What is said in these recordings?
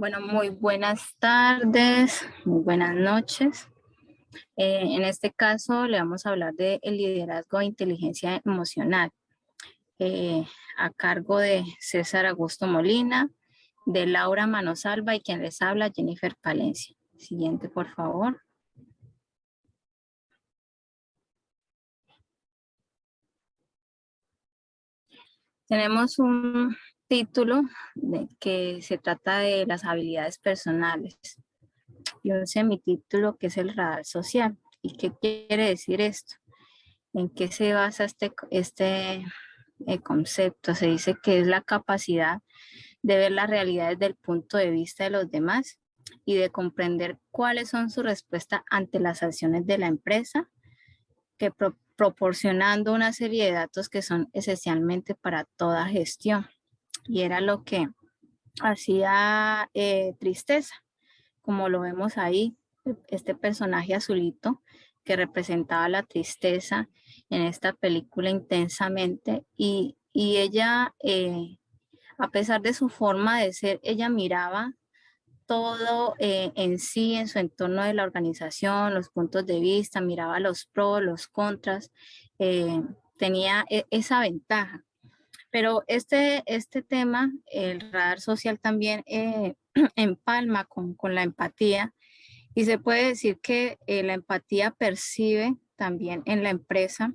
Bueno, muy buenas tardes, muy buenas noches. En este caso le vamos a hablar de el liderazgo e inteligencia emocional, eh, a cargo de César Augusto Molina, de Laura Manosalva y quien les habla, Jennifer Palencia. Siguiente, por favor. Tenemos un título que se trata de las habilidades personales y un semitítulo que es el radar social. ¿Y qué quiere decir esto? ¿En qué se basa este concepto? Se dice que es la capacidad de ver la realidad desde el punto de vista de los demás y de comprender cuáles son sus respuestas ante las acciones de la empresa, que proporcionando una serie de datos que son esencialmente para toda gestión. Y era lo que hacía tristeza, como lo vemos ahí, este personaje azulito que representaba la tristeza en esta película intensamente y ella, a pesar de su forma de ser, ella miraba todo en sí, en su entorno de la organización, los puntos de vista, miraba los pros, los contras, eh, tenía esa ventaja. Pero este tema, el radar social también empalma con la empatía y se puede decir que la empatía percibe también en la empresa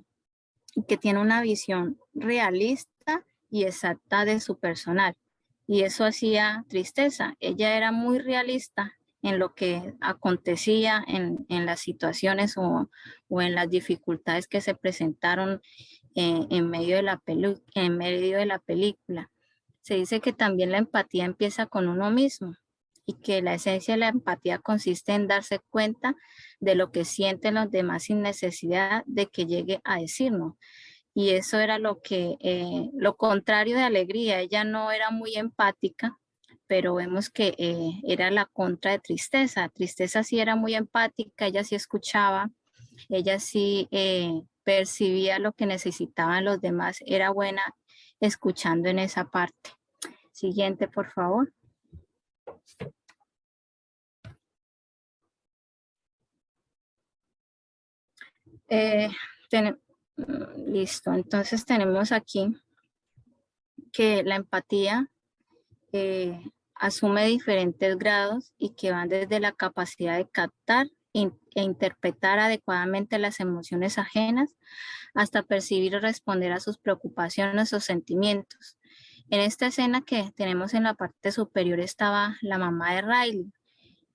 y que tiene una visión realista y exacta de su personal. Y eso hacía tristeza. Ella era muy realista en lo que acontecía en las situaciones o en las dificultades que se presentaron en medio de la película. Se dice que también la empatía empieza con uno mismo y que la esencia de la empatía consiste en darse cuenta de lo que sienten los demás sin necesidad de que llegue a decirnos. Y eso era lo contrario de alegría. Ella no era muy empática, pero vemos que era la contra de tristeza. Tristeza sí era muy empática, ella sí escuchaba, ella sí percibía lo que necesitaban los demás, era buena escuchando en esa parte. Siguiente, por favor. Eh, ten- Listo, entonces tenemos aquí que la empatía eh, asume diferentes grados y que van desde la capacidad de captar e interpretar adecuadamente las emociones ajenas hasta percibir y responder a sus preocupaciones o sentimientos. En esta escena que tenemos en la parte superior estaba la mamá de Riley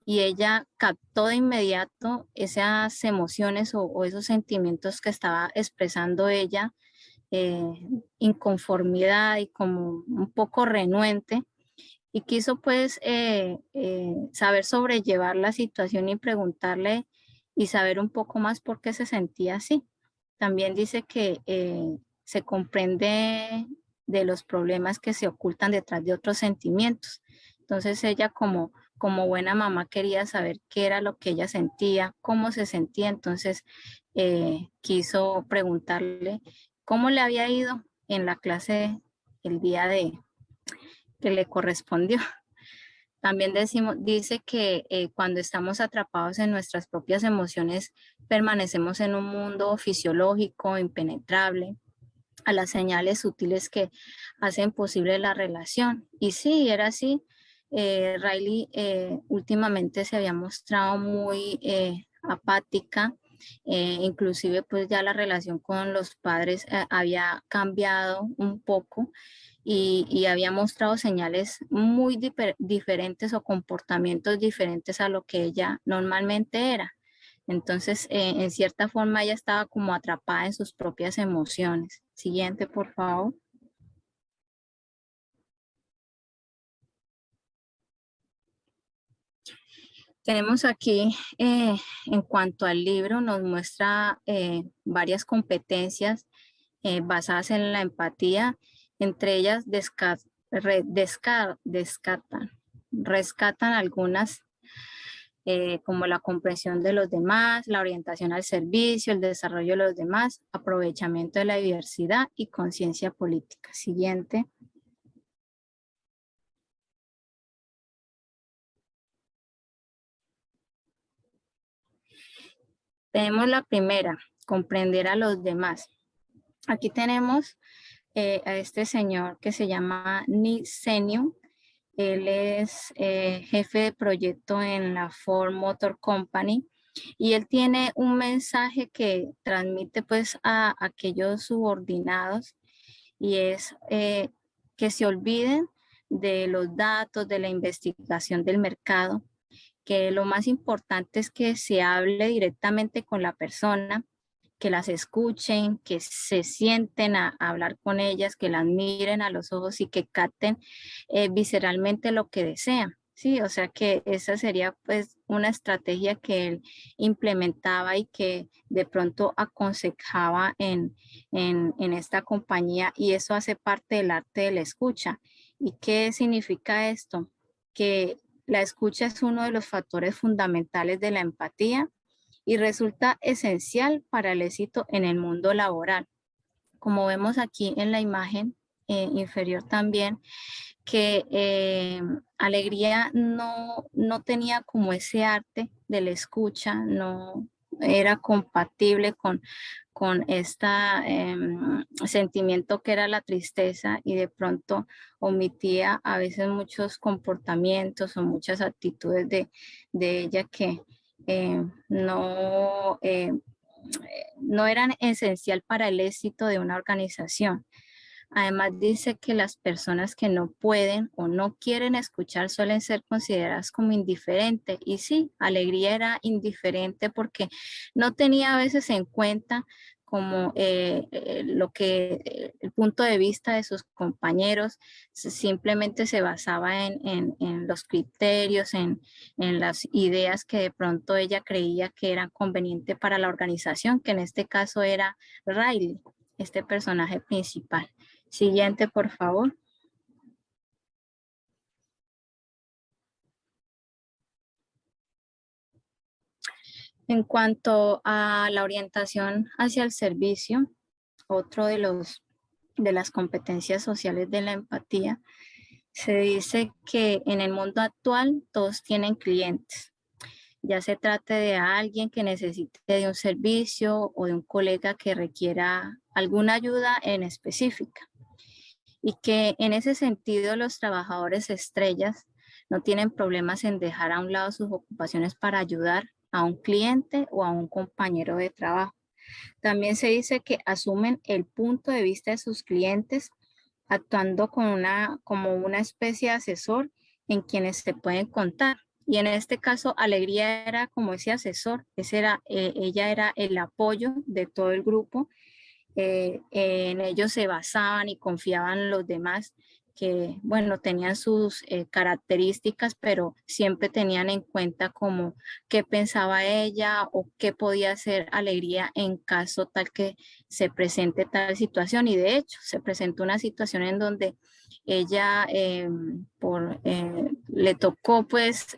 y ella captó de inmediato esas emociones o esos sentimientos que estaba expresando ella, eh, inconformidad y como un poco renuente y quiso pues saber sobrellevar la situación y preguntarle y saber un poco más por qué se sentía así. También dice que se comprende de los problemas que se ocultan detrás de otros sentimientos. Entonces ella como buena mamá quería saber qué era lo que ella sentía, cómo se sentía. Entonces quiso preguntarle cómo le había ido en la clase el día de que le correspondió. También dice que cuando estamos atrapados en nuestras propias emociones, permanecemos en un mundo fisiológico, impenetrable, a las señales sutiles que hacen posible la relación. Y sí, era así. Riley últimamente se había mostrado muy apática, inclusive pues ya la relación con los padres había cambiado un poco y había mostrado señales muy diferentes o comportamientos diferentes a lo que ella normalmente era. Entonces, en cierta forma, ella estaba como atrapada en sus propias emociones. Siguiente, por favor. Tenemos aquí, en cuanto al libro, nos muestra varias competencias basadas en la empatía, entre ellas rescatan algunas como la comprensión de los demás, la orientación al servicio, el desarrollo de los demás, aprovechamiento de la diversidad y conciencia política. Siguiente. Tenemos la primera, comprender a los demás. Aquí tenemos a este señor que se llama Nick Senior. Él es jefe de proyecto en la Ford Motor Company y él tiene un mensaje que transmite pues a aquellos subordinados y es que se olviden de los datos, de la investigación del mercado, que lo más importante es que se hable directamente con la persona, que las escuchen, que se sienten a hablar con ellas, que las miren a los ojos y que capten visceralmente lo que desean. Sí, o sea que esa sería pues una estrategia que él implementaba y que de pronto aconsejaba en esta compañía y eso hace parte del arte de la escucha. ¿Y qué significa esto? Que la escucha es uno de los factores fundamentales de la empatía y resulta esencial para el éxito en el mundo laboral. Como vemos aquí en la imagen inferior también, que Alegría no tenía como ese arte de la escucha, no era compatible con este sentimiento que era la tristeza y de pronto omitía a veces muchos comportamientos o muchas actitudes de ella que no eran esencial para el éxito de una organización. Además dice que las personas que no pueden o no quieren escuchar suelen ser consideradas como indiferentes. Y sí, Alegría era indiferente porque no tenía a veces en cuenta como el punto de vista de sus compañeros, simplemente se basaba en los criterios, en las ideas que de pronto ella creía que eran convenientes para la organización, que en este caso era Riley, este personaje principal. Siguiente, por favor. En cuanto a la orientación hacia el servicio, otro de las competencias sociales de la empatía, se dice que en el mundo actual todos tienen clientes. Ya se trate de alguien que necesite de un servicio o de un colega que requiera alguna ayuda en específica. Y que en ese sentido los trabajadores estrellas no tienen problemas en dejar a un lado sus ocupaciones para ayudar a un cliente o a un compañero de trabajo. También se dice que asumen el punto de vista de sus clientes actuando como una especie de asesor en quienes se pueden contar. Y en este caso, Alegría era como ese asesor, ella era el apoyo de todo el grupo, en ellos se basaban y confiaban los demás que, bueno, tenían sus características, pero siempre tenían en cuenta como qué pensaba ella o qué podía hacer Alegría en caso tal que se presente tal situación. Y de hecho, se presentó una situación en donde ella le tocó, pues,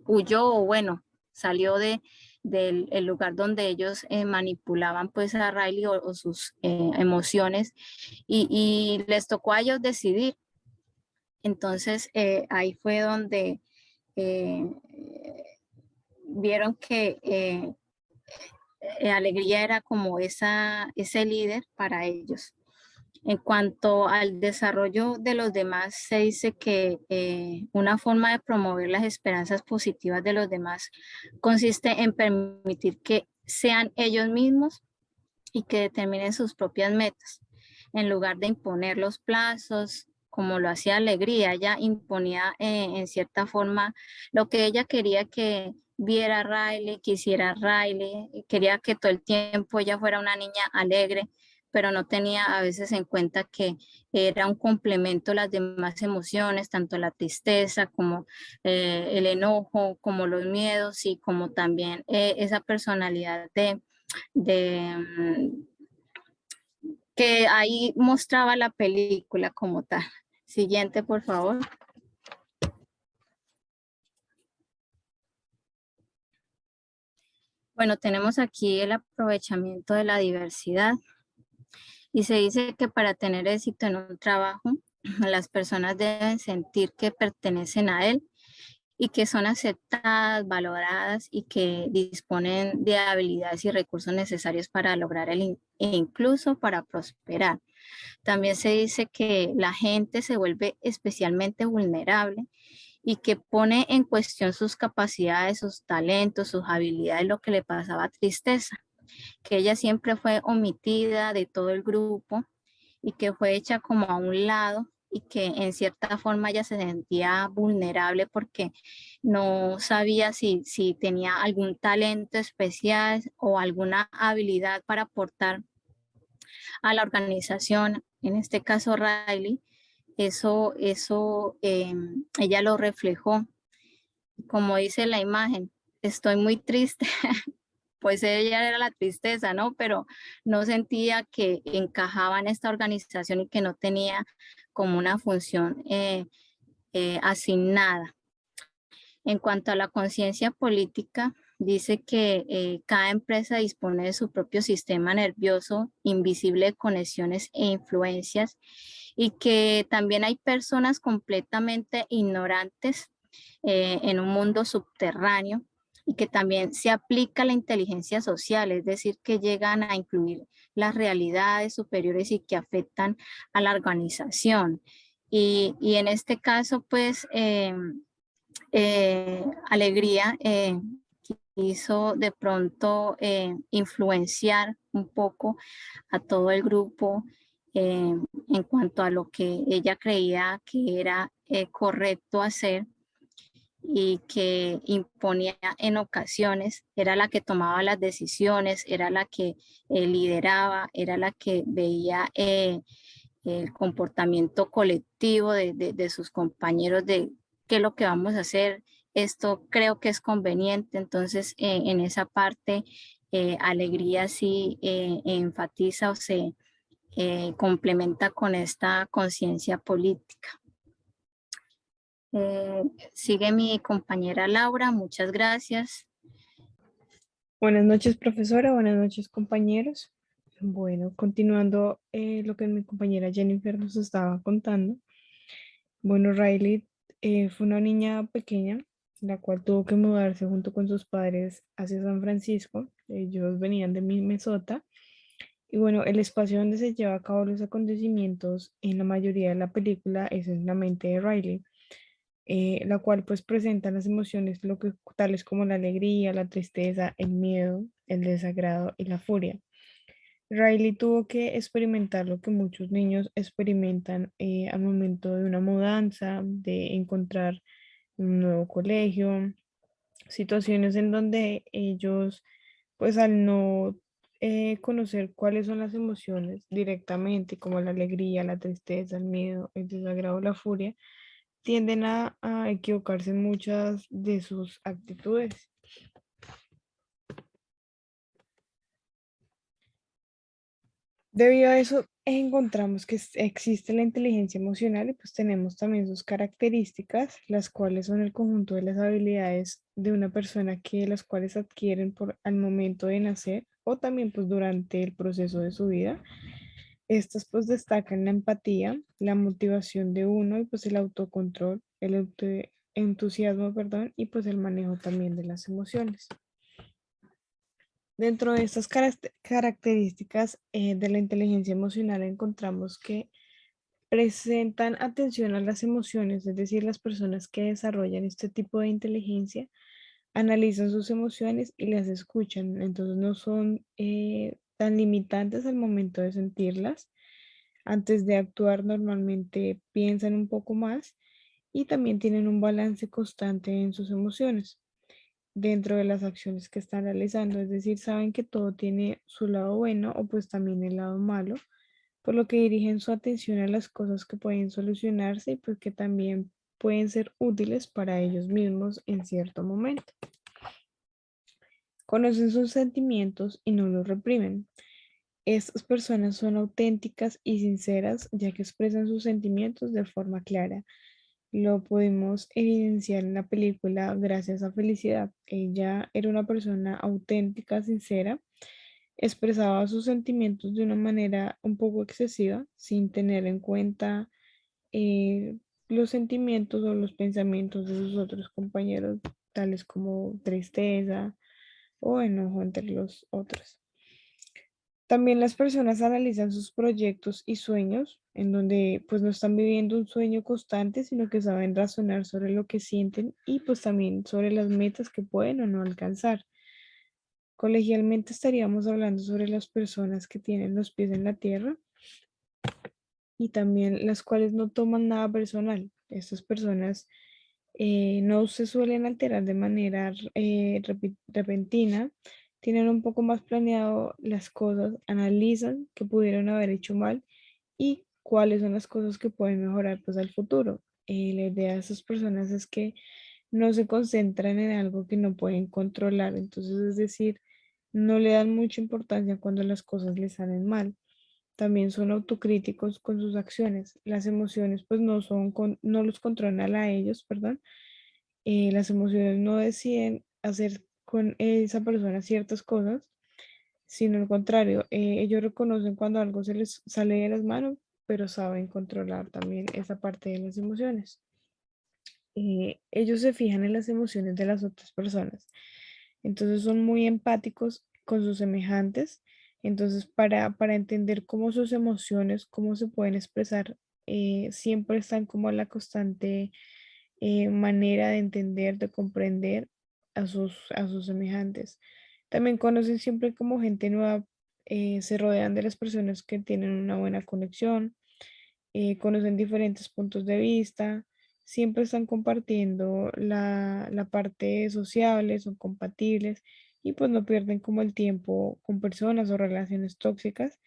huyó o bueno, salió del el lugar donde ellos manipulaban pues a Riley o sus emociones y les tocó a ellos decidir. Entonces ahí fue donde eh, vieron que Alegría era como ese líder para ellos. En cuanto al desarrollo de los demás, se dice que una forma de promover las esperanzas positivas de los demás consiste en permitir que sean ellos mismos y que determinen sus propias metas, en lugar de imponer los plazos, como lo hacía Alegría. Ella imponía en cierta forma lo que ella quería que viera Riley, quisiera Riley, quería que todo el tiempo ella fuera una niña alegre, pero no tenía a veces en cuenta que era un complemento las demás emociones, tanto la tristeza como el enojo, como los miedos y como también esa personalidad de que ahí mostraba la película como tal. Siguiente, por favor. Bueno, tenemos aquí el aprovechamiento de la diversidad y se dice que para tener éxito en un trabajo, las personas deben sentir que pertenecen a él y que son aceptadas, valoradas y que disponen de habilidades y recursos necesarios para lograr e incluso para prosperar. También se dice que la gente se vuelve especialmente vulnerable y que pone en cuestión sus capacidades, sus talentos, sus habilidades, lo que le pasaba tristeza, que ella siempre fue omitida de todo el grupo y que fue hecha como a un lado y que en cierta forma ella se sentía vulnerable porque no sabía si tenía algún talento especial o alguna habilidad para aportar a la organización, en este caso Riley. Eso ella lo reflejó. Como dice la imagen, estoy muy triste, pues ella era la tristeza, ¿no? Pero no sentía que encajaba en esta organización y que no tenía como una función asignada. En cuanto a la conciencia política, dice que cada empresa dispone de su propio sistema nervioso, invisible de conexiones e influencias, y que también hay personas completamente ignorantes en un mundo subterráneo y que también se aplica la inteligencia social, es decir, que llegan a incluir las realidades superiores y que afectan a la organización. Y en este caso, pues, Alegría quiso de pronto influenciar un poco a todo el grupo en cuanto a lo que ella creía que era correcto hacer y que imponía en ocasiones, era la que tomaba las decisiones, era la que lideraba, era la que veía el comportamiento colectivo de sus compañeros, de qué es lo que vamos a hacer, esto creo que es conveniente. Entonces en esa parte Alegría sí enfatiza o se complementa con esta conciencia política. Sigue mi compañera Laura, muchas gracias. Buenas noches, profesora. Buenas noches, compañeros. Bueno, continuando lo que mi compañera Jennifer nos estaba contando. Bueno, Riley fue una niña pequeña, la cual tuvo que mudarse junto con sus padres hacia San Francisco. Ellos venían de Minnesota. Y bueno, el espacio donde se lleva a cabo los acontecimientos en la mayoría de la película es en la mente de Riley, la cual pues presenta las emociones tales como la alegría, la tristeza, el miedo, el desagrado y la furia. Riley tuvo que experimentar lo que muchos niños experimentan al momento de una mudanza, de encontrar un nuevo colegio, situaciones en donde ellos, pues al no conocer cuáles son las emociones directamente, como la alegría, la tristeza, el miedo, el desagrado, la furia, tienden a equivocarse en muchas de sus actitudes. Debido a eso, encontramos que existe la inteligencia emocional y pues tenemos también sus características, las cuales son el conjunto de las habilidades de una persona que las cuales adquieren al momento de nacer o también pues durante el proceso de su vida. Estas pues destacan la empatía, la motivación de uno y pues el autocontrol, entusiasmo, perdón, y pues el manejo también de las emociones. Dentro de estas características de la inteligencia emocional encontramos que presentan atención a las emociones, es decir, las personas que desarrollan este tipo de inteligencia analizan sus emociones y las escuchan, entonces no son tan limitantes al momento de sentirlas. Antes de actuar normalmente piensan un poco más y también tienen un balance constante en sus emociones dentro de las acciones que están realizando, es decir, saben que todo tiene su lado bueno o pues también el lado malo, por lo que dirigen su atención a las cosas que pueden solucionarse y pues que también pueden ser útiles para ellos mismos en cierto momento. Conocen sus sentimientos y no los reprimen. Estas personas son auténticas y sinceras ya que expresan sus sentimientos de forma clara. Lo pudimos evidenciar en la película gracias a Felicidad. Ella era una persona auténtica, sincera, expresaba sus sentimientos de una manera un poco excesiva, sin tener en cuenta los sentimientos o los pensamientos de sus otros compañeros, tales como tristeza o enojo entre los otros. También las personas analizan sus proyectos y sueños, en donde pues no están viviendo un sueño constante, sino que saben razonar sobre lo que sienten y pues también sobre las metas que pueden o no alcanzar. Colegialmente estaríamos hablando sobre las personas que tienen los pies en la tierra y también las cuales no toman nada personal. Estas personas no se suelen alterar de manera repentina, tienen un poco más planeado las cosas, analizan qué pudieron haber hecho mal y cuáles son las cosas que pueden mejorar pues al futuro. La idea de esas personas es que no se concentran en algo que no pueden controlar, entonces es decir, no le dan mucha importancia cuando las cosas les salen mal. También son autocríticos con sus acciones. Las emociones pues no los controlan a ellos, perdón. Las emociones no deciden hacer con esa persona ciertas cosas, sino al contrario, ellos reconocen cuando algo se les sale de las manos, pero saben controlar también esa parte de las emociones. Ellos se fijan en las emociones de las otras personas. Entonces son muy empáticos con sus semejantes. Entonces para entender cómo sus emociones, cómo se pueden expresar, siempre están como a la constante manera de entender, de comprender a sus semejantes. También conocen siempre como gente nueva, se rodean de las personas que tienen una buena conexión, conocen diferentes puntos de vista, siempre están compartiendo la parte sociable, son compatibles y pues no pierden como el tiempo con personas o relaciones tóxicas.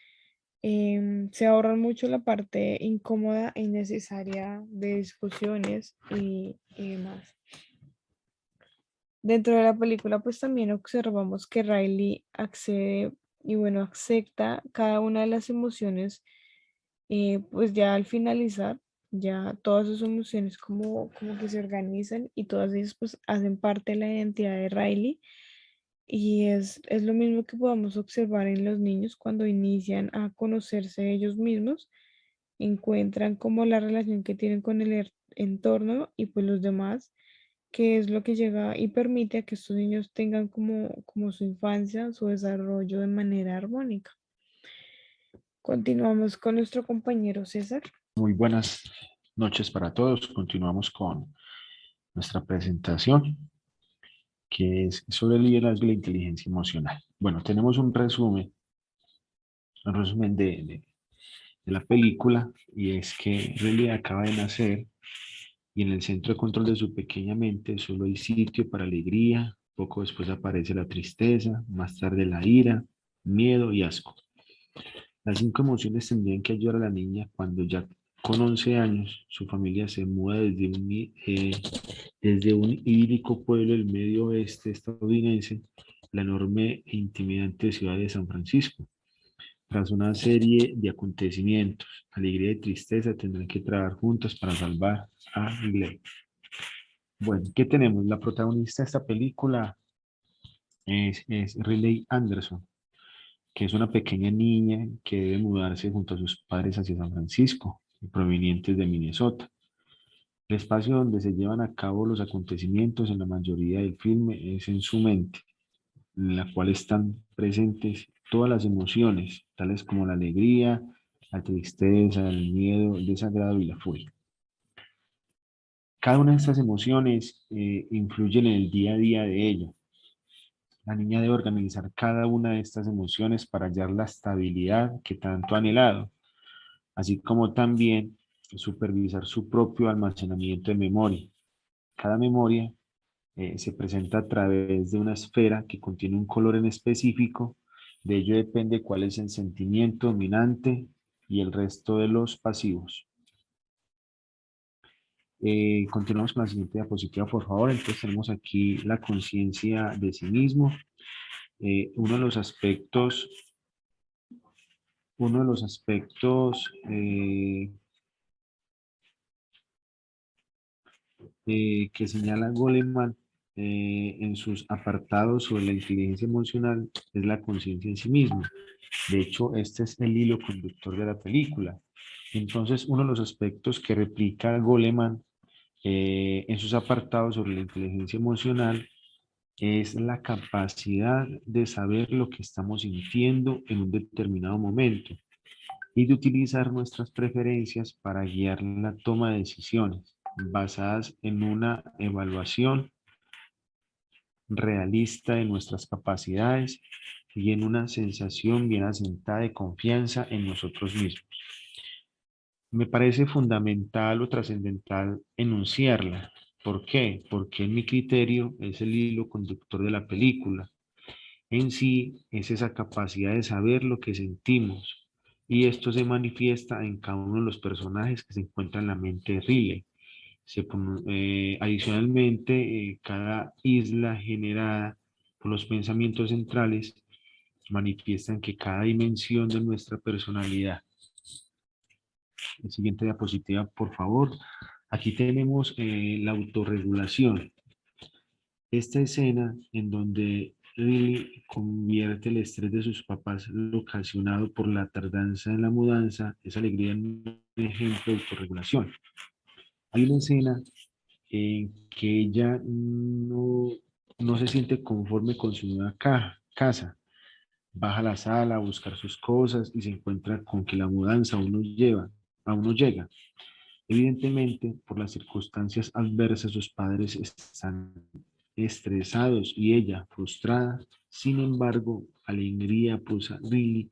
Se ahorran mucho la parte incómoda e innecesaria de discusiones y demás. Dentro de la película, pues también observamos que Riley accede y bueno, acepta cada una de las emociones, pues ya al finalizar, ya todas sus emociones como que se organizan y todas ellas pues hacen parte de la identidad de Riley. Y es lo mismo que podamos observar en los niños cuando inician a conocerse ellos mismos, encuentran como la relación que tienen con el entorno y pues los demás, que es lo que llega y permite a que estos niños tengan como su infancia, su desarrollo de manera armónica. Continuamos con nuestro compañero César. Muy buenas noches para todos. Continuamos con nuestra presentación, que es sobre el liderazgo y la inteligencia emocional. Bueno, tenemos un resumen de la película, y es que Riley acaba de nacer y en el centro de control de su pequeña mente solo hay sitio para alegría. Poco después aparece la tristeza, más tarde la ira, miedo y asco. Las cinco emociones tendrían que ayudar a la niña cuando ya con 11 años su familia se muda desde un idílico pueblo del medio oeste estadounidense, la enorme e intimidante ciudad de San Francisco. Tras una serie de acontecimientos, alegría y tristeza tendrán que trabajar juntos para salvar a Glenn. Bueno, ¿qué tenemos? La protagonista de esta película es Riley Anderson, que es una pequeña niña que debe mudarse junto a sus padres hacia San Francisco, provenientes de Minnesota. El espacio donde se llevan a cabo los acontecimientos en la mayoría del filme es en su mente, en la cual están presentes todas las emociones, tales como la alegría, la tristeza, el miedo, el desagrado y la furia. Cada una de estas emociones influyen en el día a día de ella. La niña debe organizar cada una de estas emociones para hallar la estabilidad que tanto ha anhelado, así como también supervisar su propio almacenamiento de memoria. Cada memoria se presenta a través de una esfera que contiene un color en específico. De ello depende cuál es el sentimiento dominante y el resto de los pasivos. Continuamos con la siguiente diapositiva, por favor. Entonces tenemos aquí la conciencia de sí mismo. Uno de los aspectos, uno de los aspectos que señala Goleman en sus apartados sobre la inteligencia emocional es la conciencia en sí mismo. De hecho, este es el hilo conductor de la película. Entonces, uno de los aspectos que replica Goleman en sus apartados sobre la inteligencia emocional es la capacidad de saber lo que estamos sintiendo en un determinado momento y de utilizar nuestras preferencias para guiar la toma de decisiones basadas en una evaluación realista de nuestras capacidades y en una sensación bien asentada de confianza en nosotros mismos. Me parece fundamental o trascendental enunciarla. ¿Por qué? Porque en mi criterio es el hilo conductor de la película. En sí es esa capacidad de saber lo que sentimos y esto se manifiesta en cada uno de los personajes que se encuentran en la mente de Riley. Adicionalmente, cada isla generada por los pensamientos centrales manifiestan que cada dimensión de nuestra personalidad. La siguiente diapositiva, por favor. Aquí tenemos la autorregulación. Esta escena en donde Lily convierte el estrés de sus papás ocasionado por la tardanza en la mudanza, esa alegría en un ejemplo de autorregulación. Hay una escena en que ella no se siente conforme con su nueva casa. Baja a la sala a buscar sus cosas y se encuentra con que la mudanza aún no llega. Evidentemente, por las circunstancias adversas, sus padres están estresados y ella frustrada. Sin embargo, alegría puso a Riley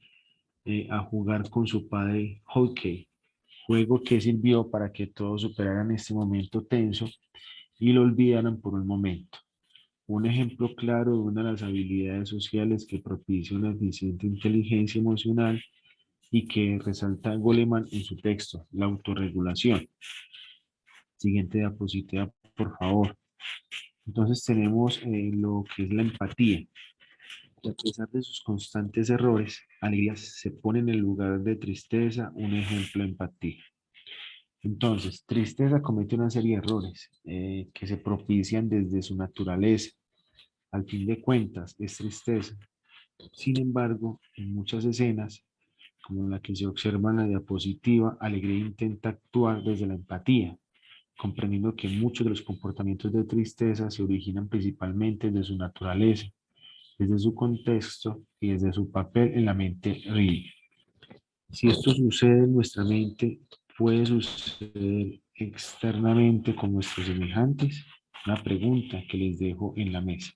a jugar con su padre hockey, juego que sirvió para que todos superaran este momento tenso y lo olvidaran por un momento. Un ejemplo claro de una de las habilidades sociales que propicia una eficiente inteligencia emocional y que resalta Goleman en su texto, la autorregulación. Siguiente diapositiva, por favor. Entonces tenemos lo que es la empatía. Y a pesar de sus constantes errores, Alegría se pone en el lugar de tristeza, un ejemplo de empatía. Entonces, tristeza comete una serie de errores que se propician desde su naturaleza. Al fin de cuentas, es tristeza. Sin embargo, en muchas escenas, como la que se observa en la diapositiva, Alegría intenta actuar desde la empatía, comprendiendo que muchos de los comportamientos de tristeza se originan principalmente de su naturaleza, desde su contexto y desde su papel en la mente real. Si esto sucede en nuestra mente, puede suceder externamente con nuestros semejantes. Una pregunta que les dejo en la mesa.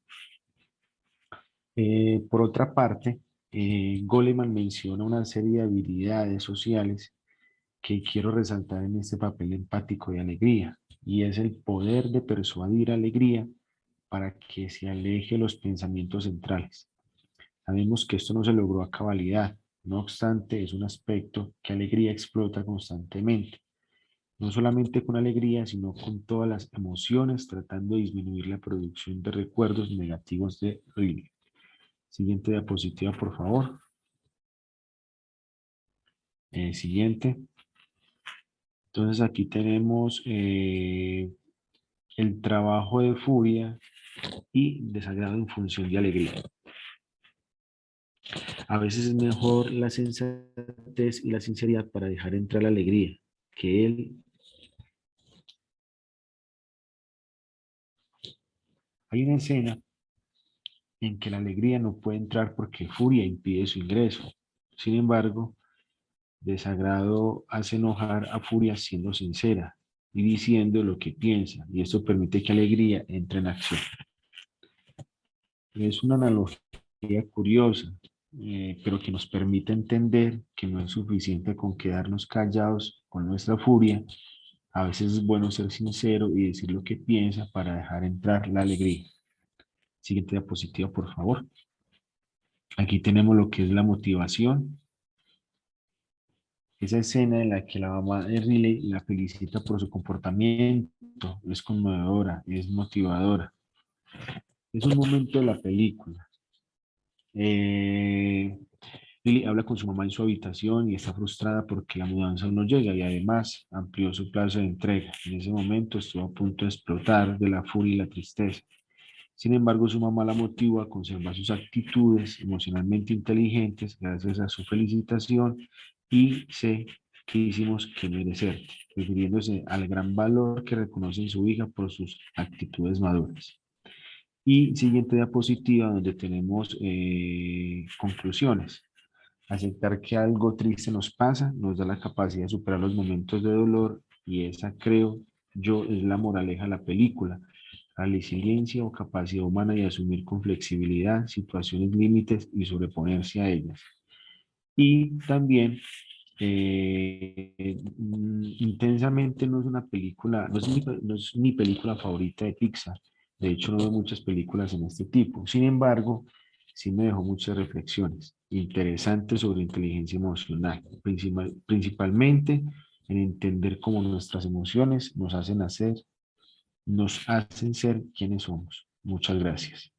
Por otra parte, Goleman menciona una serie de habilidades sociales que quiero resaltar en este papel empático de alegría, y es el poder de persuadir alegría para que se aleje de los pensamientos centrales. Sabemos que esto no se logró a cabalidad, no obstante, es un aspecto que alegría explota constantemente, no solamente con alegría, sino con todas las emociones, tratando de disminuir la producción de recuerdos negativos de Riley. Siguiente diapositiva, por favor. Siguiente. Entonces aquí tenemos el trabajo de furia y desagrado en función de alegría. A veces es mejor la sensatez y la sinceridad para dejar entrar la alegría que él. Hay una escena en que la alegría no puede entrar porque furia impide su ingreso. Sin embargo, desagrado hace enojar a furia siendo sincera y diciendo lo que piensa, y esto permite que alegría entre en acción. Es una analogía curiosa, pero que nos permite entender que no es suficiente con quedarnos callados con nuestra furia. A veces es bueno ser sincero y decir lo que piensa para dejar entrar la alegría. Siguiente diapositiva, por favor. Aquí tenemos lo que es la motivación. Esa escena en la que la mamá de Riley la felicita por su comportamiento es conmovedora, es motivadora. Es un momento de la película. Lily habla con su mamá en su habitación y está frustrada porque la mudanza aún no llega y además amplió su plazo de entrega. En ese momento estuvo a punto de explotar de la furia y la tristeza. Sin embargo, su mamá la motiva a conservar sus actitudes emocionalmente inteligentes gracias a su felicitación y se quisimos que merecerte, refiriéndose al gran valor que reconoce en su hija por sus actitudes maduras. Y siguiente diapositiva donde tenemos conclusiones. Aceptar que algo triste nos pasa nos da la capacidad de superar los momentos de dolor y esa, creo yo, es la moraleja de la película. La resiliencia o capacidad humana de asumir con flexibilidad situaciones límites y sobreponerse a ellas. Y también Intensamente no es una película, no es mi película favorita de Pixar. De hecho, no veo muchas películas en este tipo. Sin embargo, sí me dejó muchas reflexiones interesantes sobre inteligencia emocional, principalmente en entender cómo nuestras emociones nos hacen ser quienes somos. Muchas gracias.